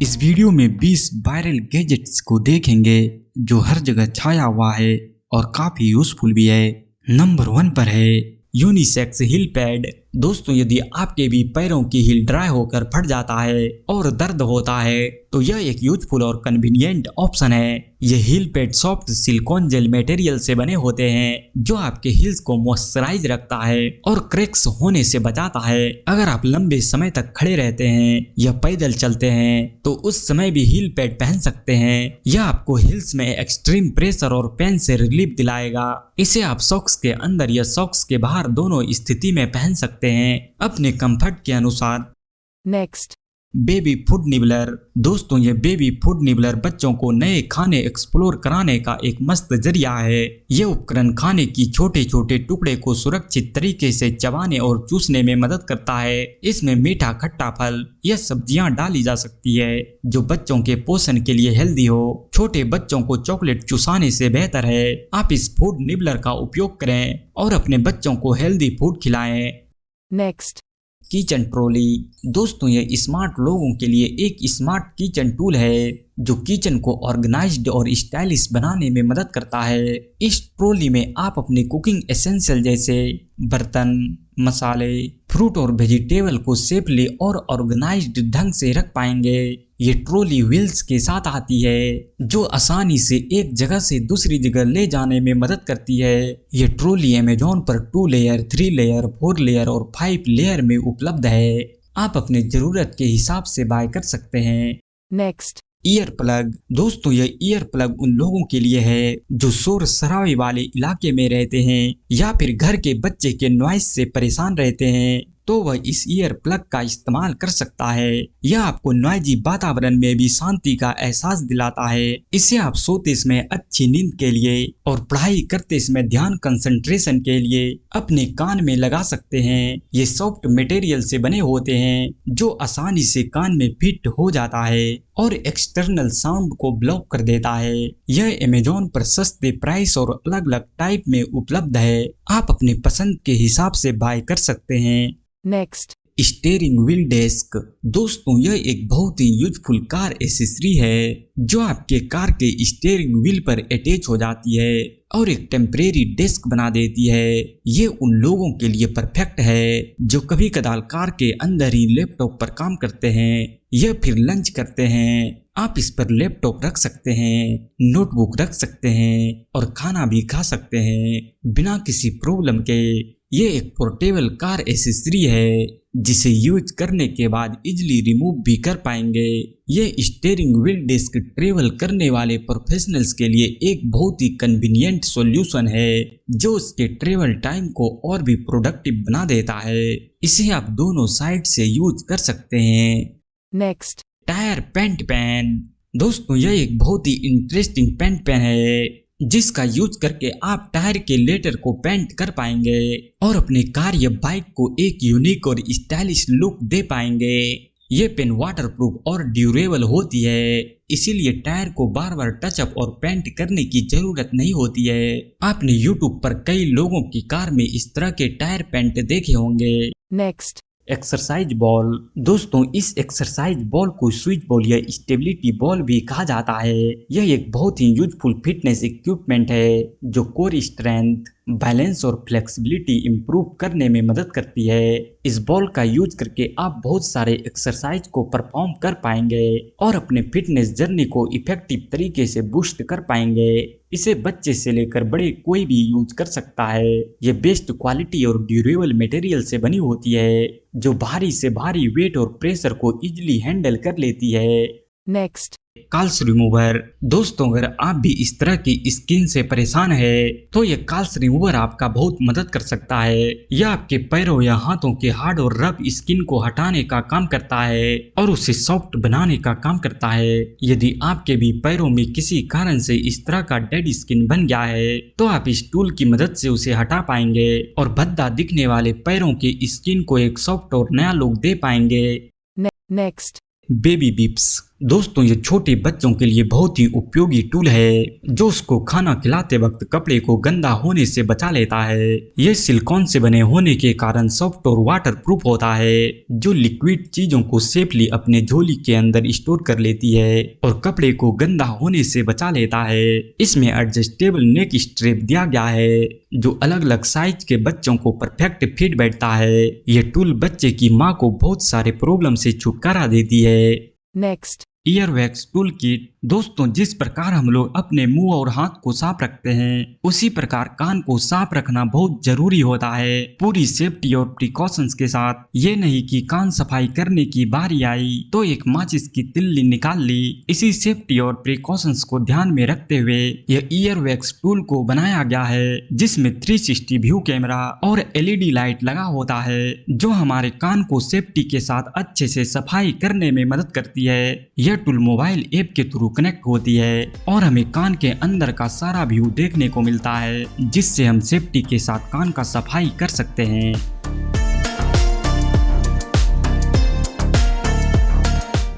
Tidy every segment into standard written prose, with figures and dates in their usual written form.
इस वीडियो में 20 viral gadgets को देखेंगे जो हर जगह छाया हुआ है और काफी यूजफुल भी है। नंबर 1 पर है यूनिसेक्स हिल पैड। दोस्तों, यदि आपके भी पैरों की हिल ड्राई होकर फट जाता है और दर्द होता है तो यह एक यूजफुल और कन्वीनियंट ऑप्शन है। यह heel pad soft silicone gel material से बने होते हैं जो आपके हिल्स को मॉइस्चराइज रखता है और क्रैक्स होने से बचाता है। अगर आप लंबे समय तक खड़े रहते हैं या पैदल चलते हैं तो उस समय भी हिल पैड पहन सकते हैं। यह आपको हिल्स में एक्सट्रीम प्रेशर और पेन से रिलीफ दिलाएगा। इसे आप सॉक्स के अंदर या सॉक्स के बाहर दोनों स्थिति में पहन सकते हैं अपने कंफर्ट के अनुसार। Next, baby food nibbler. दोस्तों, ये बेबी फूड निबलर बच्चों को नए खाने एक्सप्लोर कराने का एक मस्त जरिया है। ये उपकरण खाने की छोटे छोटे टुकड़े को सुरक्षित तरीके से चबाने और चूसने में मदद करता है। इसमें मीठा खट्टा फल या सब्जियां डाली जा सकती है जो बच्चों के पोषण के लिए हेल्दी हो। छोटे बच्चों को चॉकलेट चुसाने से बेहतर है आप इस फूड निबलर का उपयोग करें और अपने बच्चों को हेल्दी फूड खिलाएं। Next, kitchen trolley. दोस्तों, ये स्मार्ट लोगों के लिए एक स्मार्ट किचन टूल है जो किचन को ऑर्गेनाइज्ड और स्टाइलिश बनाने में मदद करता है। इस ट्रॉली में आप अपने कुकिंग एसेंशियल जैसे बर्तन, मसाले, फ्रूट और वेजिटेबल को सेफली और ऑर्गेनाइज्ड ढंग से रख पाएंगे। ये ट्रॉली व्हील्स के साथ आती है जो आसानी से एक जगह से दूसरी जगह ले जाने में मदद करती है। ये ट्रॉली अमेज़न पर 2 लेयर, 3 लेयर, 4 लेयर और 5 लेयर में उपलब्ध है। आप अपने जरूरत के हिसाब से बाय कर सकते हैं। Next, ear plug. दोस्तों, यह ईयर प्लग उन लोगों के लिए है जो शोर शराबे वाले इलाके में रहते हैं या फिर घर के बच्चे के नॉइस से परेशान रहते हैं तो वह इस ईयर प्लग का इस्तेमाल कर सकता है। यह आपको नॉइजी वातावरण में भी शांति का एहसास दिलाता है। इसे आप सोते समय अच्छी नींद के लिए और पढ़ाई करते समय ध्यान कंसंट्रेशन के लिए अपने कान में लगा सकते हैं। ये सॉफ्ट मटेरियल से बने होते हैं जो आसानी से कान में फिट हो जाता है और एक्सटर्नल साउंड को ब्लॉक कर देता है। यह अमेज़न पर सस्ते प्राइस और अलग अलग टाइप में उपलब्ध है। आप अपने पसंद के हिसाब से बाय कर सकते हैं। Next, steering wheel desk. दोस्तों, यह एक बहुत ही यूजफुल कार एसेसरी है जो आपके कार के स्टीयरिंग व्हील पर अटैच हो जाती है और एक टेम्परेरी डेस्क बना देती है। ये उन लोगों के लिए परफेक्ट है जो कभी कदार कार के अंदर ही लैपटॉप पर काम करते हैं या फिर लंच करते हैं। आप इस पर लैपटॉप रख सकते हैं, नोटबुक रख सकते हैं और खाना भी खा सकते हैं बिना किसी प्रॉब्लम के। ये एक पोर्टेबल कार एसेसरी है जिसे यूज करने के बाद इजीली रिमूव भी कर पाएंगे। ये स्टीयरिंग व्हील डेस्क ट्रेवल करने वाले प्रोफेशनल्स के लिए एक बहुत ही कन्वीनियंट सॉल्यूशन है जो उसके ट्रेवल टाइम को और भी प्रोडक्टिव बना देता है। इसे आप दोनों साइड से यूज कर सकते हैं। Next, tyre paint pen. दोस्तों, यह एक बहुत ही इंटरेस्टिंग पेंट पेन है जिसका यूज करके आप टायर के लेटर को पेंट कर पाएंगे और अपने कार या बाइक को एक यूनिक और स्टाइलिश लुक दे पाएंगे। ये पेन वाटरप्रूफ और ड्यूरेबल होती है, इसीलिए टायर को बार बार टचअप और पेंट करने की जरूरत नहीं होती है। आपने यूट्यूब पर कई लोगों की कार में इस तरह के टायर पेंट देखे होंगे। Next, exercise ball. दोस्तों, इस एक्सरसाइज बॉल को स्विच बॉल या स्टेबिलिटी बॉल भी कहा जाता है। यह एक बहुत ही यूजफुल फिटनेस इक्विपमेंट है जो कोर स्ट्रेंथ, बैलेंस और फ्लेक्सिबिलिटी इंप्रूव करने में मदद करती है। इस बॉल का यूज करके आप बहुत सारे एक्सरसाइज को परफॉर्म कर पाएंगे और अपने फिटनेस जर्नी को इफेक्टिव तरीके से बूस्ट कर पाएंगे। इसे बच्चे से लेकर बड़े कोई भी यूज कर सकता है। ये बेस्ट क्वालिटी और ड्यूरेबल मटेरियल से बनी होती है जो भारी से भारी वेट और प्रेशर को इजीली हैंडल कर लेती है। Next, calls remover. दोस्तों, अगर आप भी इस तरह की स्किन से परेशान है तो यह काल्स रिमूवर आपका बहुत मदद कर सकता है। यह आपके पैरों या हाथों के हार्ड और रफ स्किन को हटाने का काम करता है और उसे सॉफ्ट बनाने का काम करता है। यदि आपके भी पैरों में किसी कारण से इस तरह का डेड स्किन बन गया है तो आप इस टूल की मदद से उसे हटा पाएंगे और भद्दा दिखने वाले पैरों की स्किन को एक सॉफ्ट और नया लुक दे पाएंगे। Next, baby Bips. दोस्तों ये छोटे बच्चों के लिए बहुत ही उपयोगी टूल है जो उसको खाना खिलाते वक्त कपड़े को गंदा होने से बचा लेता है। ये सिलिकॉन से बने होने के कारण सॉफ्ट और वाटर प्रूफ होता है जो लिक्विड चीजों को सेफली अपने झोली के अंदर स्टोर कर लेती है और कपड़े को गंदा होने से बचा लेता है। इसमें एडजस्टेबल नेक स्ट्रैप दिया गया है जो अलग अलग साइज के बच्चों को परफेक्ट फिट बैठता है। यह टूल बच्चे की माँ को बहुत सारे प्रॉब्लम से छुटकारा देती है। Next. Earwax tool kit. दोस्तों जिस प्रकार हम लोग अपने मुंह और हाथ को साफ रखते हैं उसी प्रकार कान को साफ रखना बहुत जरूरी होता है पूरी सेफ्टी और प्रिकॉशंस के साथ। ये नहीं कि कान सफाई करने की बारी आई तो एक माचिस की तिल्ली निकाल ली। इसी सेफ्टी और प्रिकॉशंस को ध्यान में रखते हुए यह ईयरवैक्स टूल को बनाया गया है जिसमें 360 व्यू कैमरा और LED लाइट लगा होता है जो हमारे कान को सेफ्टी के साथ अच्छे से सफाई करने में मदद करती है। यह टूल मोबाइल ऐप के थ्रू कनेक्ट होती है और हमें कान के अंदर का सारा व्यू देखने को मिलता है जिससे हम सेफ्टी के साथ कान का सफाई कर सकते हैं।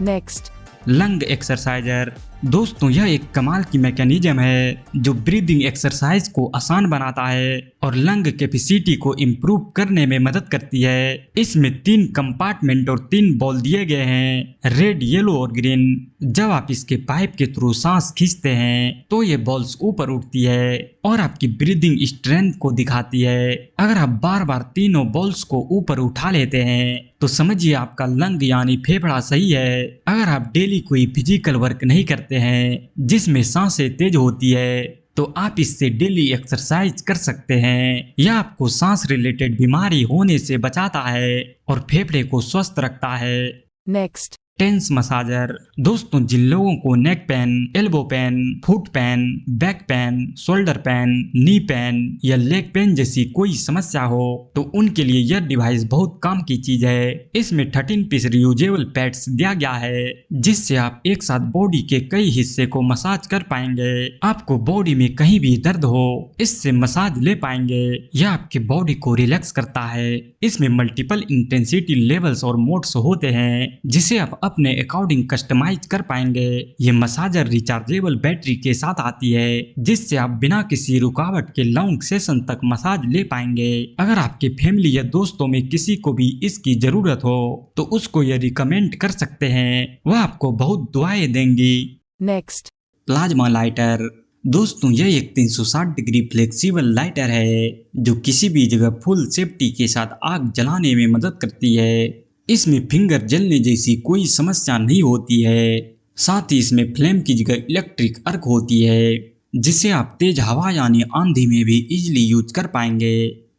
Next. Lung exerciser. दोस्तों यह एक कमाल की मैकेनिज्म है जो ब्रीदिंग एक्सरसाइज को आसान बनाता है और लंग कैपेसिटी को इम्प्रूव करने में मदद करती है। इसमें 3 कंपार्टमेंट और 3 बॉल दिए गए हैं रेड, येलो और ग्रीन। जब आप इसके पाइप के थ्रू सांस खींचते हैं तो ये बॉल्स ऊपर उठती है और आपकी ब्रीदिंग स्ट्रेंथ को दिखाती है। अगर आप बार बार तीनों बॉल्स को ऊपर उठा लेते हैं तो समझिए आपका लंग यानी फेफड़ा सही है। अगर आप डेली कोई फिजिकल वर्क नहीं करते हैं जिसमें सांसें तेज होती है तो आप इससे डेली एक्सरसाइज कर सकते हैं। यह आपको सांस रिलेटेड बीमारी होने से बचाता है और फेफड़े को स्वस्थ रखता है। Next. TENS massager. दोस्तों जिन लोगों को neck pain, elbow pain, foot pain, back pain, shoulder pain, knee pain या लेग पेन जैसी कोई समस्या हो तो उनके लिए यह डिवाइस बहुत काम की चीज है। इसमें 13 पीस रियूजेबल पैड्स दिया गया है जिससे आप एक साथ बॉडी के कई हिस्से को मसाज कर पाएंगे। आपको बॉडी में कहीं भी दर्द हो इससे मसाज ले पाएंगे। यह आपके बॉडी को रिलैक्स करता है। इसमें मल्टीपल इंटेंसिटी लेवल्स और मोड्स होते हैं जिसे आप अपने अकॉर्डिंग कस्टमाइज कर पाएंगे। ये मसाजर रिचार्जेबल बैटरी के साथ आती है जिससे आप बिना किसी रुकावट के लॉन्ग सेशन तक मसाज ले पाएंगे। अगर आपके फैमिली या दोस्तों में किसी को भी इसकी जरूरत हो तो उसको ये रिकमेंड कर सकते हैं, वह आपको बहुत दुआएं देंगी। Next. Plasma lighter. दोस्तों यह एक 360 डिग्री फ्लेक्सिबल लाइटर है जो किसी भी जगह फुल सेफ्टी के साथ आग जलाने में मदद करती है। इसमें फिंगर जलने जैसी कोई समस्या नहीं होती है। साथ ही इसमें फ्लेम की जगह इलेक्ट्रिक अर्क होती है जिसे आप तेज हवा यानी आंधी में भी इजीली यूज कर पाएंगे।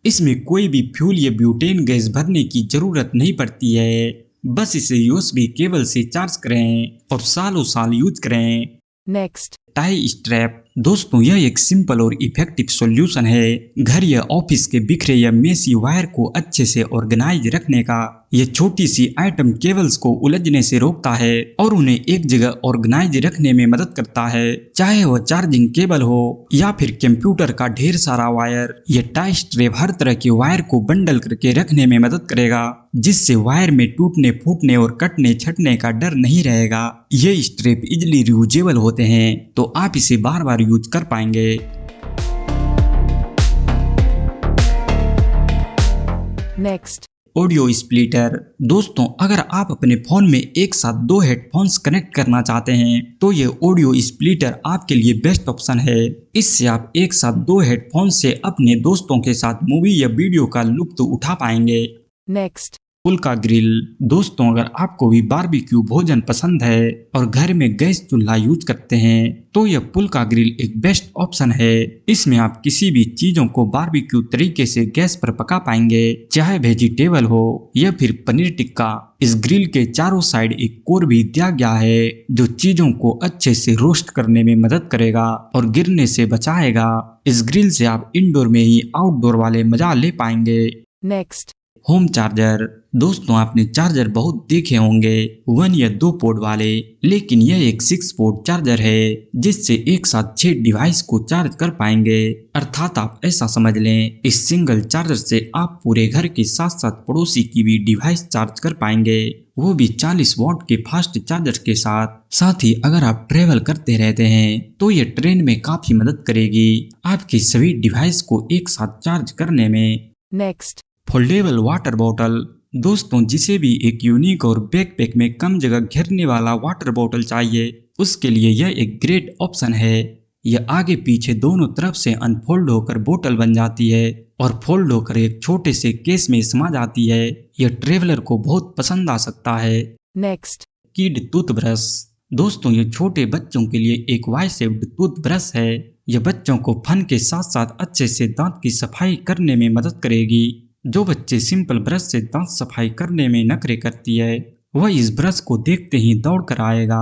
इसमें कोई भी फ्यूल या ब्यूटेन गैस भरने की जरूरत नहीं पड़ती है। बस इसे USB केबल से चार्ज करें और सालों साल यूज करें। Next. Tie strap. दोस्तों यह एक सिंपल और इफेक्टिव सॉल्यूशन है घर या ऑफिस के बिखरे या मेसी वायर को अच्छे से ऑर्गेनाइज रखने का। यह छोटी सी आइटम केबल्स को उलझने से रोकता है और उन्हें एक जगह ऑर्गेनाइज रखने में मदद करता है, चाहे वह चार्जिंग केबल हो या फिर कंप्यूटर का ढेर सारा वायर। यह टाई स्ट्रैप हर तरह के वायर को बंडल करके रखने में मदद करेगा जिससे वायर में टूटने फूटने और कटने छटने का डर नहीं रहेगा। ये स्ट्रैप इजिली रियूजेबल होते हैं तो आप इसे बार बार यूज कर पाएंगे। Next. Audio splitter. दोस्तों अगर आप अपने फोन में एक साथ 2 हेडफोन्स कनेक्ट करना चाहते हैं तो ये ऑडियो स्प्लिटर आपके लिए बेस्ट ऑप्शन है। इससे आप एक साथ 2 हेडफोन्स से अपने दोस्तों के साथ मूवी या वीडियो का लुत्फ उठा पाएंगे। Next. पुल्का ग्रिल। दोस्तों अगर आपको भी बारबेक्यू भोजन पसंद है और घर में गैस चूल्हा यूज करते हैं तो यह पुल्का ग्रिल एक बेस्ट ऑप्शन है। इसमें आप किसी भी चीजों को बारबेक्यू तरीके से गैस पर पका पाएंगे, चाहे वेजिटेबल हो या फिर पनीर टिक्का। इस ग्रिल के चारों साइड एक कोर भी दिया गया है जो चीजों को अच्छे से रोस्ट करने में मदद करेगा और गिरने से बचाएगा। इस ग्रिल से आप इंडोर में ही आउटडोर वाले मजा ले पाएंगे। Next. Home charger. दोस्तों आपने चार्जर बहुत देखे होंगे 1 या 2 पोर्ट वाले, लेकिन यह एक 6 पोर्ट चार्जर है जिससे एक साथ 6 डिवाइस को चार्ज कर पाएंगे। अर्थात आप ऐसा समझ लें, इस सिंगल चार्जर से आप पूरे घर के साथ साथ पड़ोसी की भी डिवाइस चार्ज कर पाएंगे, वो भी 40 वॉट के फास्ट चार्जर के साथ ही अगर आप ट्रेवल करते रहते हैं तो ये ट्रेन में काफी मदद करेगी आपकी सभी डिवाइस को एक साथ चार्ज करने में। Next. Foldable water bottle. दोस्तों जिसे भी एक यूनिक और बैकपैक में कम जगह घेरने वाला वाटर बॉटल चाहिए, उसके लिए यह एक ग्रेट ऑप्शन है। यह आगे पीछे दोनों तरफ से अनफोल्ड होकर बोतल बन जाती है और फोल्ड होकर एक छोटे से केस में समा जाती है। यह ट्रेवलर को बहुत पसंद आ सकता है। Next. Kid toothbrush. दोस्तों ये छोटे बच्चों के लिए एक वाई शेप्ड टूथब्रश है। यह बच्चों को फन के साथ साथ अच्छे से दांत की सफाई करने में मदद करेगी। जो बच्चे सिंपल ब्रश से दांत सफाई करने में नखरे करती है, वह इस ब्रश को देखते ही दौड़ कर आएगा।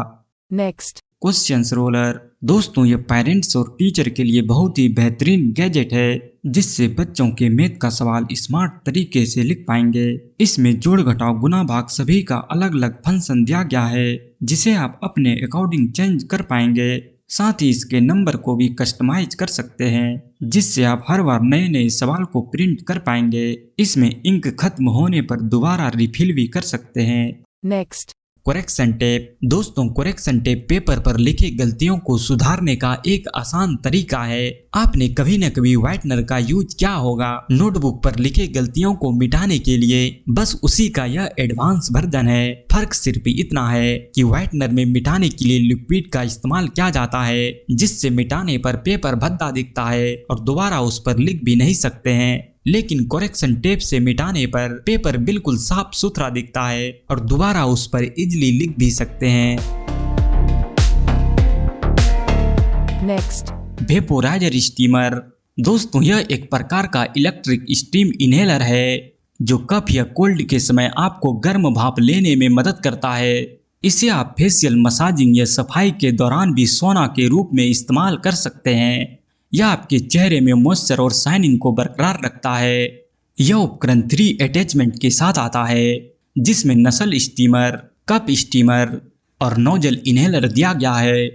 Next. Questions roller. दोस्तों ये पेरेंट्स और टीचर के लिए बहुत ही बेहतरीन गैजेट है जिससे बच्चों के मैथ का सवाल स्मार्ट तरीके से लिख पाएंगे। इसमें जोड़ घटाव गुना भाग सभी का अलग अलग फंक्शन दिया गया है जिसे आप अपने अकॉर्डिंग चेंज कर पाएंगे। साथ ही इसके नंबर को भी कस्टमाइज कर सकते हैं जिससे आप हर बार नए नए सवाल को प्रिंट कर पाएंगे। इसमें इंक खत्म होने पर दोबारा रिफिल भी कर सकते हैं। Next. Correction tape. दोस्तों करेक्शन टेप पेपर पर लिखी गलतियों को सुधारने का एक आसान तरीका है। आपने कभी न कभी व्हाइटनर का यूज किया होगा नोटबुक पर लिखे गलतियों को मिटाने के लिए। बस उसी का यह एडवांस वर्जन है। फर्क सिर्फ इतना है कि व्हाइटनर में मिटाने के लिए लिक्विड का इस्तेमाल किया जाता है जिससे मिटाने पर पेपर भद्दा दिखता है और दोबारा उस पर लिख भी नहीं सकते हैं, लेकिन करेक्शन टेप से मिटाने पर पेपर बिल्कुल साफ सुथरा दिखता है और दोबारा उस पर इजीली लिख भी सकते हैं। Next. Vaporiser steamer. दोस्तों यह एक प्रकार का इलेक्ट्रिक स्टीम इनहेलर है जो कफ या कोल्ड के समय आपको गर्म भाप लेने में मदद करता है। इसे आप फेशियल मसाजिंग या सफाई के दौरान भी सोना के रूप में इस्तेमाल कर सकते हैं। यह आपके चेहरे में मॉइस्चर और शाइनिंग को बरकरार रखता है। यह उपकरण 3 अटैचमेंट के साथ आता है जिसमें नसल स्टीमर, कप स्टीमर और नोजल इनहेलर दिया गया है।